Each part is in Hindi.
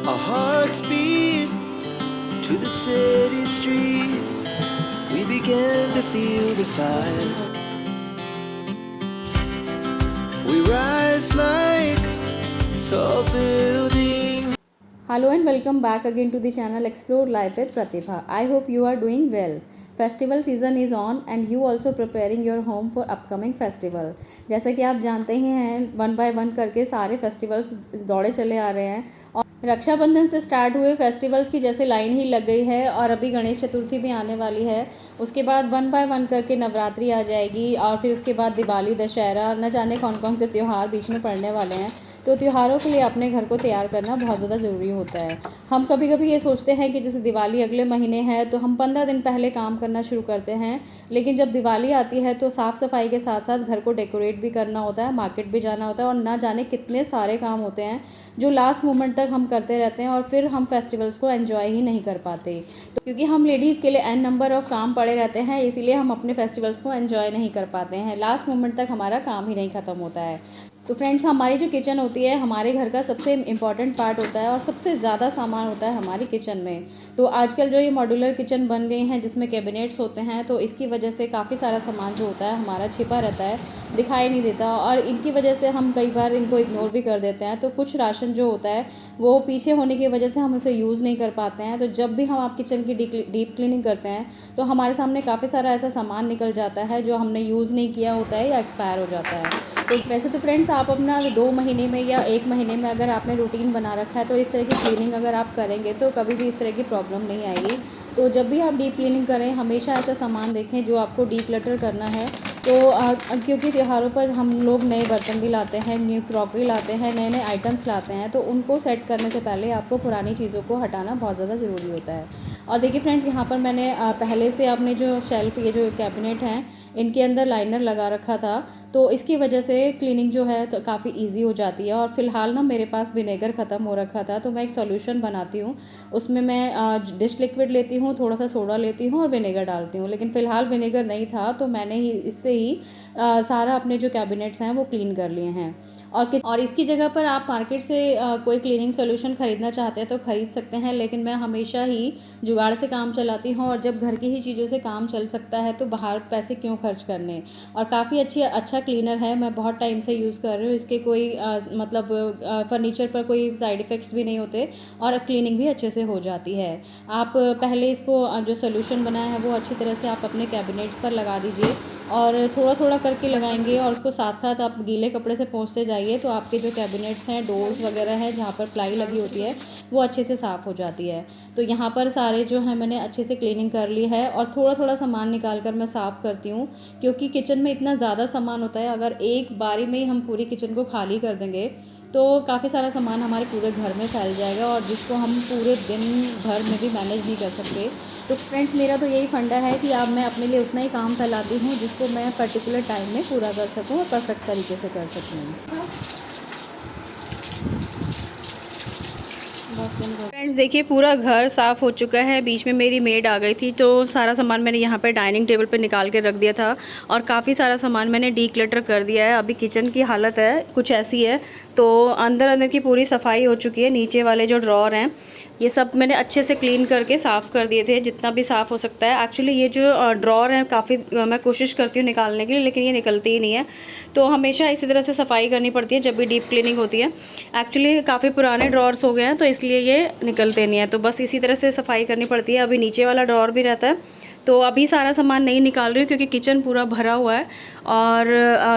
Our hearts beat to the city streets. We began to feel the fire. We rise like tall buildings. Hello and welcome back again to the channel Explore Life with Pratibha. I hope you are doing well. Festival season is on and you also preparing your home for upcoming festival. जैसा कि आप जानते ही हैं वन बाय वन करके सारे फेस्टिवल्स दौड़े चले आ रहे हैं और रक्षाबंधन से स्टार्ट हुए फेस्टिवल्स की जैसे लाइन ही लग गई है और अभी गणेश चतुर्थी भी आने वाली है। उसके बाद वन बाय वन करके नवरात्रि आ जाएगी और फिर उसके बाद दिवाली, दशहरा, न जाने कौन कौन से त्यौहार बीच में पड़ने वाले हैं। तो त्योहारों के लिए अपने घर को तैयार करना बहुत ज़्यादा ज़रूरी होता है। हम कभी कभी ये सोचते हैं कि जैसे दिवाली अगले महीने है तो हम 15 दिन पहले काम करना शुरू करते हैं, लेकिन जब दिवाली आती है तो साफ़ सफाई के साथ साथ घर को डेकोरेट भी करना होता है, मार्केट भी जाना होता है और ना जाने कितने सारे काम होते हैं जो लास्ट मोमेंट तक हम करते रहते हैं और फिर हम फेस्टिवल्स को एंजॉय ही नहीं कर पाते। तो क्योंकि हम लेडीज़ के लिए एन नंबर ऑफ़ काम पड़े रहते हैं, इसीलिए हम अपने फेस्टिवल्स को एंजॉय नहीं कर पाते हैं। लास्ट मोमेंट तक हमारा काम ही नहीं ख़त्म होता है। तो फ्रेंड्स, हमारी जो किचन होती है हमारे घर का सबसे इम्पॉर्टेंट पार्ट होता है और सबसे ज़्यादा सामान होता है हमारी किचन में। तो आजकल जो ये मॉड्यूलर किचन बन गई हैं जिसमें कैबिनेट्स होते हैं, तो इसकी वजह से काफ़ी सारा सामान जो होता है हमारा छिपा रहता है, दिखाई नहीं देता और इनकी वजह से हम कई बार इनको इग्नोर भी कर देते हैं। तो कुछ राशन जो होता है वो पीछे होने की वजह से हम उसे यूज़ नहीं कर पाते हैं। तो जब भी हम आप किचन की डीप क्लीनिंग करते हैं तो हमारे सामने काफ़ी सारा ऐसा सामान निकल जाता है जो हमने यूज़ नहीं किया होता है या एक्सपायर हो जाता है। तो वैसे तो फ्रेंड्स, आप अपना 2 महीने में या 1 महीने में अगर आपने रूटीन बना रखा है तो इस तरह की क्लीनिंग अगर आप करेंगे तो कभी भी इस तरह की प्रॉब्लम नहीं आएगी। तो जब भी आप डीप क्लीनिंग करें हमेशा ऐसा सामान देखें जो आपको डीक्लटर करना है। तो क्योंकि त्योहारों पर हम लोग नए बर्तन भी लाते हैं, न्यू क्रॉकरी लाते हैं, नए नए आइटम्स लाते हैं, तो उनको सेट करने से पहले आपको पुरानी चीज़ों को हटाना बहुत ज़्यादा ज़रूरी होता है। और देखिए फ्रेंड्स, यहाँ पर मैंने पहले से अपने जो शेल्फ़, ये जो कैबिनेट हैं, इनके अंदर लाइनर लगा रखा था, तो इसकी वजह से क्लीनिंग जो है तो काफ़ी इजी हो जाती है। और फ़िलहाल ना मेरे पास विनेगर ख़त्म हो रखा था, तो मैं एक सॉल्यूशन बनाती हूँ। उसमें मैं डिश लिक्विड लेती हूँ, थोड़ा सा सोडा लेती हूँ और विनेगर डालती हूँ। लेकिन फ़िलहाल विनेगर नहीं था तो मैंने ही इससे ही सारा अपने जो कैबिनेट्स हैं वो क्लीन कर लिए हैं। और इसकी जगह पर आप मार्केट से कोई क्लीनिंग सॉल्यूशन ख़रीदना चाहते हैं तो ख़रीद सकते हैं, लेकिन मैं हमेशा ही जुगाड़ से काम चलाती हूँ और जब घर की ही चीज़ों से काम चल सकता है तो बाहर पैसे क्यों खर्च करने। और काफ़ी अच्छा क्लीनर है, मैं बहुत टाइम से यूज़ कर रही हूँ। इसके कोई मतलब फर्नीचर पर कोई साइड इफ़ेक्ट्स भी नहीं होते और क्लीनिंग भी अच्छे से हो जाती है। आप पहले इसको जो सोल्यूशन बनाया है वो अच्छी तरह से आप अपने कैबिनेट्स पर लगा दीजिए और थोड़ा थोड़ा करके लगाएंगे और उसको साथ साथ आप गीले कपड़े से पोंछते जाइए तो आपके जो कैबिनेट्स हैं, डोर्स वगैरह हैं जहाँ पर प्लाई लगी होती है, वो अच्छे से साफ़ हो जाती है। तो यहाँ पर सारे जो है मैंने अच्छे से क्लीनिंग कर ली है और थोड़ा थोड़ा सामान निकाल कर मैं साफ़ करती हूँ, क्योंकि किचन में इतना ज़्यादा सामान होता है। अगर एक बारी में ही हम पूरी किचन को खाली कर देंगे तो काफ़ी सारा सामान हमारे पूरे घर में फैल जाएगा और जिसको हम पूरे दिन भर में भी मैनेज नहीं कर सकते। तो फ्रेंड्स, मेरा तो यही फंडा है कि अब मैं अपने लिए उतना ही काम फैलाती हूँ जिसको मैं पर्टिकुलर टाइम में पूरा कर सकूँ और परफेक्ट तरीके से कर सकूँ। फ्रेंड्स देखिए, पूरा घर साफ़ हो चुका है। बीच में मेरी मेड आ गई थी तो सारा सामान मैंने यहाँ पे डाइनिंग टेबल पे निकाल के रख दिया था और काफ़ी सारा सामान मैंने डीक्लटर कर दिया है। अभी किचन की हालत है कुछ ऐसी है, तो अंदर की पूरी सफाई हो चुकी है। नीचे वाले जो ड्रॉर हैं ये सब मैंने अच्छे से क्लीन करके साफ़ कर दिए थे, जितना भी साफ़ हो सकता है। एक्चुअली ये जो ड्रॉर है काफ़ी मैं कोशिश करती हूँ निकालने के लिए, लेकिन ये निकलती ही नहीं है। तो हमेशा इसी तरह से सफाई करनी पड़ती है जब भी डीप क्लीनिंग होती है। एक्चुअली काफ़ी पुराने ड्रॉर्स हो गए हैं तो इसलिए ये निकलते नहीं है, तो बस इसी तरह से सफाई करनी पड़ती है। अभी नीचे वाला ड्रॉर भी रहता है, तो अभी सारा सामान नहीं निकाल रही हूँ क्योंकि किचन पूरा भरा हुआ है और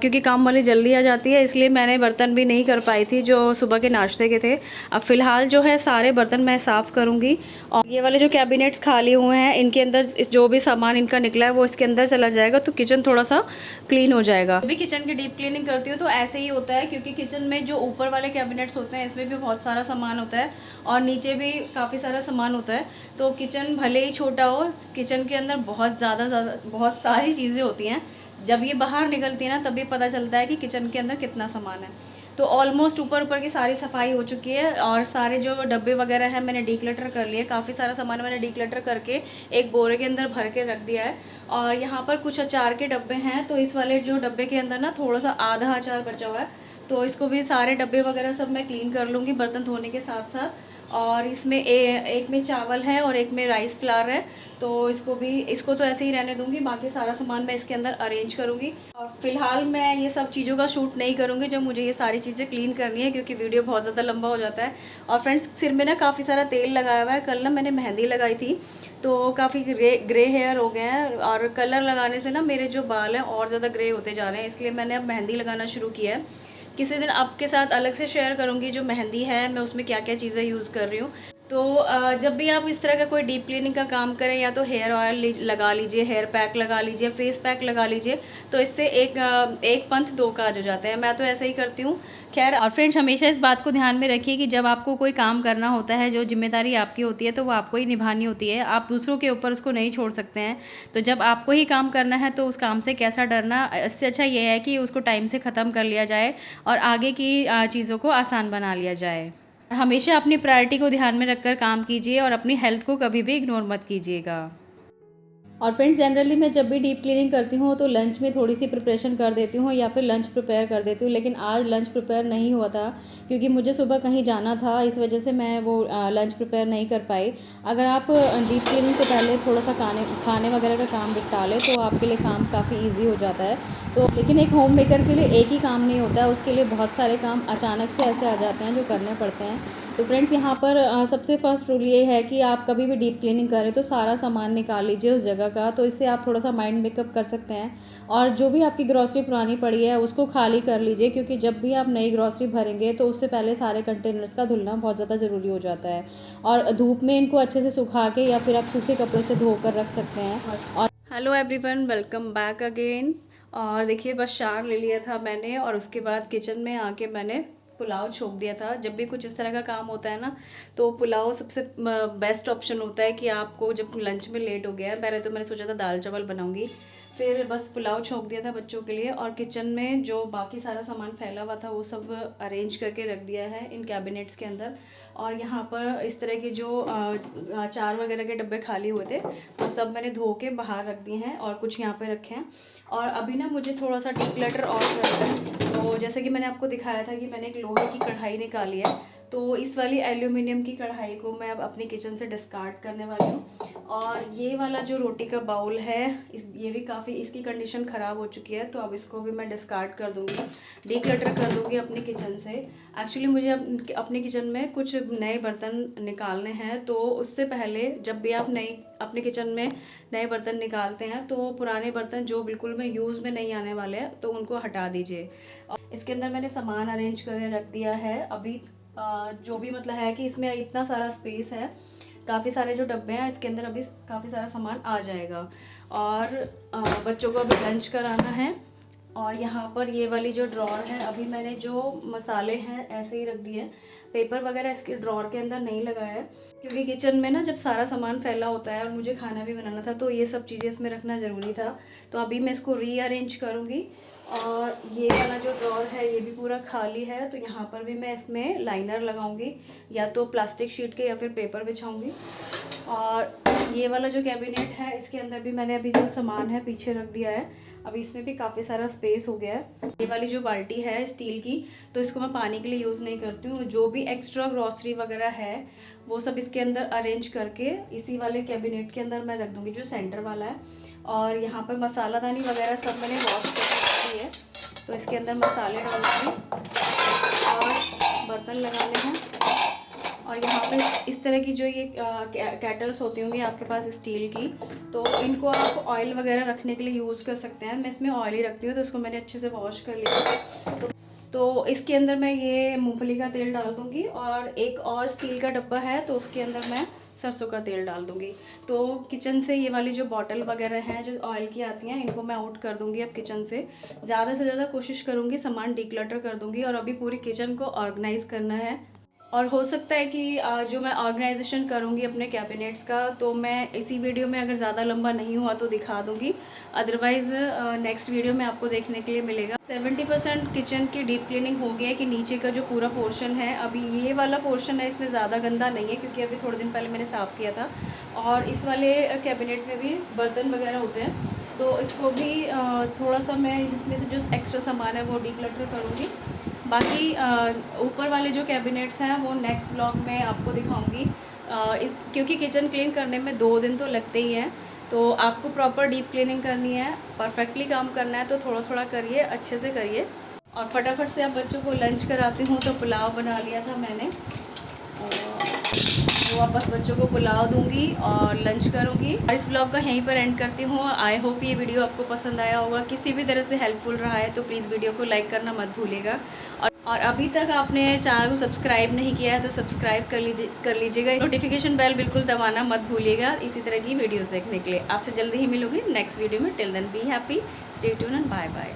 क्योंकि काम वाली जल्दी आ जाती है इसलिए मैंने बर्तन भी नहीं कर पाई थी जो सुबह के नाश्ते के थे। अब फ़िलहाल जो है सारे बर्तन मैं साफ़ करूँगी और ये वाले जो कैबिनेट्स खाली हुए हैं इनके अंदर जो भी सामान इनका निकला है वो इसके अंदर चला जाएगा, तो किचन थोड़ा सा क्लीन हो जाएगा। अभी किचन की डीप क्लीनिंग करती हूँ तो ऐसे ही होता है, क्योंकि किचन में जो ऊपर वाले कैबिनेट्स होते हैं इसमें भी बहुत सारा सामान होता है और नीचे भी काफ़ी सारा सामान होता है। तो किचन भले ही छोटा हो, किचन के अंदर बहुत बहुत सारी चीज़ें होती हैं। जब ये बाहर निकलती है ना तभी पता चलता है कि किचन के अंदर कितना सामान है। तो ऑलमोस्ट ऊपर की सारी सफाई हो चुकी है और सारे जो डब्बे वगैरह हैं मैंने डीक्लटर कर लिए। काफ़ी सारा सामान मैंने डीक्लटर करके एक बोरे के अंदर भर के रख दिया है। और यहाँ पर कुछ अचार के डब्बे हैं, तो इस वाले जो डब्बे के अंदर ना थोड़ा सा आधा अचार बचा हुआ है, तो इसको भी सारे डब्बे वगैरह सब मैं क्लीन कर लूँगी बर्तन धोने के साथ साथ। और इसमें एक में चावल है और एक में राइस फ्लावर है, तो इसको तो ऐसे ही रहने दूँगी, बाकी सारा सामान मैं इसके अंदर अरेंज करूँगी। और फिलहाल मैं ये सब चीज़ों का शूट नहीं करूँगी जब मुझे ये सारी चीज़ें क्लीन करनी है, क्योंकि वीडियो बहुत ज़्यादा लंबा हो जाता है। और फ्रेंड्स, सिर में ना काफ़ी सारा तेल लगाया हुआ है। कल ना मैंने मेहंदी लगाई थी तो काफ़ी ग्रे हेयर हो गए हैं, और कलर लगाने से ना मेरे जो बाल हैं और ज़्यादा ग्रे होते जा रहे हैं, इसलिए मैंने अब मेहंदी लगाना शुरू किया है। किसी दिन आपके साथ अलग से शेयर करूँगी जो मेहंदी है, मैं उसमें क्या क्या चीज़ें यूज़ कर रही हूँ। तो जब भी आप इस तरह का कोई डीप क्लीनिंग का काम करें, या तो हेयर ऑयल लगा लीजिए, हेयर पैक लगा लीजिए, फेस पैक लगा लीजिए, तो इससे एक पंथ दो काज हो जाते हैं। मैं तो ऐसे ही करती हूँ। खैर, और फ्रेंड्स, हमेशा इस बात को ध्यान में रखिए कि जब आपको कोई काम करना होता है, जो जिम्मेदारी आपकी होती है, तो वो आपको ही निभानी होती है, आप दूसरों के ऊपर उसको नहीं छोड़ सकते हैं। तो जब आपको ही काम करना है तो उस काम से कैसा डरना। इससे अच्छा ये है कि उसको टाइम से ख़त्म कर लिया जाए और आगे की चीज़ों को आसान बना लिया जाए। हमेशा अपनी प्रायोरिटी को ध्यान में रखकर काम कीजिए और अपनी हेल्थ को कभी भी इग्नोर मत कीजिएगा। और फ्रेंड्स, जनरली मैं जब भी डीप क्लीनिंग करती हूँ तो लंच में थोड़ी सी प्रिपरेशन कर देती हूँ या फिर लंच प्रिपेयर कर देती हूँ, लेकिन आज लंच प्रिपेयर नहीं हुआ था क्योंकि मुझे सुबह कहीं जाना था, इस वजह से मैं वो लंच प्रिपेयर नहीं कर पाई। अगर आप डीप क्लीनिंग से पहले थोड़ा सा खाने वगैरह का काम निपटा लें तो आपके लिए काम काफ़ी ईजी हो जाता है। तो लेकिन एक होम मेकर के लिए एक ही काम नहीं होता है, उसके लिए बहुत सारे काम अचानक से ऐसे आ जाते हैं जो करने पड़ते हैं। तो फ्रेंड्स, यहाँ पर सबसे फर्स्ट रूल ये है कि आप कभी भी डीप क्लीनिंग करें तो सारा सामान निकाल लीजिए उस जगह का, तो इससे आप थोड़ा सा माइंड मेकअप कर सकते हैं। और जो भी आपकी ग्रॉसरी पुरानी पड़ी है उसको खाली कर लीजिए, क्योंकि जब भी आप नई ग्रॉसरी भरेंगे तो उससे पहले सारे कंटेनर्स का धुलना बहुत ज़्यादा ज़रूरी हो जाता है। और धूप में इनको अच्छे से सुखा के या फिर आप सूखे कपड़ों से धो कर रख सकते हैं। और hello everyone, welcome back again. और देखिए, बस शावर ले लिया था मैंने और उसके बाद किचन में आके मैंने पुलाव छोक दिया था। जब भी कुछ इस तरह का काम होता है ना, तो पुलाव सबसे बेस्ट ऑप्शन होता है कि आपको जब लंच में लेट हो गया है। पहले तो मैंने सोचा था दाल चावल बनाऊंगी, फिर बस पुलाव छोक दिया था बच्चों के लिए, और किचन में जो बाकी सारा सामान फैला हुआ था वो सब अरेंज करके रख दिया है इन कैबिनेट्स के अंदर। और यहाँ पर इस तरह के जो अचार वगैरह के डब्बे खाली हुए थे वो सब मैंने धो के बाहर रख दिए हैं और कुछ यहाँ पे रखे हैं। और अभी ना मुझे थोड़ा सा डिक्लटर और करना है। तो जैसे कि मैंने आपको दिखाया था कि मैंने एक लोहे की कढ़ाई निकाली है, तो इस वाली एल्यूमिनियम की कढ़ाई को मैं अब अपनी किचन से डिस्कार्ड करने वाली हूँ। और ये वाला जो रोटी का बाउल है, ये भी काफ़ी, इसकी कंडीशन ख़राब हो चुकी है, तो अब इसको भी मैं डिस्कार्ड कर दूँगी, डीक्लटर कर दूँगी अपनी किचन से। एक्चुअली मुझे अपने किचन में कुछ नए बर्तन निकालने हैं, तो उससे पहले जब भी आप अपने किचन में नए बर्तन निकालते हैं तो पुराने बर्तन जो बिल्कुल में यूज़ में नहीं आने वाले हैं तो उनको हटा दीजिए। इसके अंदर मैंने सामान अरेंज करके रख दिया है। अभी जो भी मतलब है कि इसमें इतना सारा स्पेस है, काफ़ी सारे जो डब्बे हैं इसके अंदर अभी काफ़ी सारा सामान आ जाएगा। और बच्चों को अभी लंच कराना है। और यहाँ पर ये वाली जो ड्रॉर है, अभी मैंने जो मसाले हैं ऐसे ही रख दिए हैं, पेपर वगैरह इसके ड्रॉर के अंदर नहीं लगाया है, क्योंकि किचन में ना जब सारा सामान फैला होता है और मुझे खाना भी बनाना था तो ये सब चीज़ें इसमें रखना ज़रूरी था। तो अभी मैं इसको रीअरेंज करूँगी। और ये वाला जो ड्रॉर है ये भी पूरा खाली है, तो यहाँ पर भी मैं इसमें लाइनर लगाऊंगी, या तो प्लास्टिक शीट के या फिर पेपर बिछाऊंगी। और ये वाला जो कैबिनेट है इसके अंदर भी मैंने अभी जो सामान है पीछे रख दिया है। अभी इसमें भी काफ़ी सारा स्पेस हो गया है। ये वाली जो बाल्टी है स्टील की, तो इसको मैं पानी के लिए यूज़ नहीं करती हूँ। जो भी एक्स्ट्रा ग्रॉसरी वगैरह है वो सब इसके अंदर अरेंज करके इसी वाले कैबिनेट के अंदर मैं रख दूँगी, जो सेंटर वाला है। और यहाँ पर मसालादानी वगैरह सब मैंने वॉश करके है, तो इसके अंदर मसाले डालूंगी और बर्तन लगाने हैं। और यहाँ पे इस तरह की जो ये कैटल्स होती होंगी आपके पास स्टील की, तो इनको आप ऑयल वगैरह रखने के लिए यूज़ कर सकते हैं। मैं इसमें ऑयल ही रखती हूँ, तो इसको मैंने अच्छे से वॉश कर लिया। तो इसके अंदर मैं ये मूंगफली का तेल डाल दूँगी, और एक और स्टील का डब्बा है तो उसके अंदर मैं सरसों का तेल डाल दूँगी। तो किचन से ये वाली जो बॉटल वगैरह हैं जो ऑयल की आती हैं, इनको मैं आउट कर दूँगी अब किचन से ज़्यादा कोशिश करूँगी सामान डिक्लटर कर दूँगी। और अभी पूरी किचन को ऑर्गेनाइज़ करना है। और हो सकता है कि जो मैं ऑर्गेनाइजेशन करूँगी अपने कैबिनेट्स का, तो मैं इसी वीडियो में अगर ज़्यादा लंबा नहीं हुआ तो दिखा दूँगी, अदरवाइज़ नेक्स्ट वीडियो में आपको देखने के लिए मिलेगा। 70% किचन की डीप क्लीनिंग हो गया है कि नीचे का जो पूरा पोर्शन है, अभी ये वाला पोर्शन है इसमें ज़्यादा गंदा नहीं है क्योंकि अभी थोड़े दिन पहले मैंने साफ़ किया था। और इस वाले कैबिनेट में भी बर्तन वगैरह होते हैं, तो इसको भी थोड़ा सा मैं इसमें से जो एक्स्ट्रा सामान है वो डिक्लटर करूँगी। बाकी ऊपर वाले जो कैबिनेट्स हैं वो नेक्स्ट व्लॉग में आपको दिखाऊंगी, क्योंकि किचन क्लीन करने में 2 दिन तो लगते ही हैं। तो आपको प्रॉपर डीप क्लीनिंग करनी है, परफेक्टली काम करना है, तो थोड़ा थोड़ा करिए, अच्छे से करिए। और फटाफट से अब बच्चों को लंच कराती हूँ। तो पुलाव बना लिया था मैंने, तो अब बस बच्चों को पुलाव दूंगी और लंच करूंगी। और इस ब्लॉग का यहीं पर एंड करती हूँ। आई होप ये वीडियो आपको पसंद आया होगा, किसी भी तरह से हेल्पफुल रहा है तो प्लीज़ वीडियो को लाइक करना मत भूलिएगा। और अभी तक आपने चैनल को सब्सक्राइब नहीं किया है तो सब्सक्राइब कर लीजिएगा। नोटिफिकेशन बेल बिल्कुल दबाना मत भूलिएगा इसी तरह की वीडियोस देखने के लिए। आपसे जल्दी ही मिलूंगी नेक्स्ट वीडियो में। Till then be happy, stay tuned and bye bye.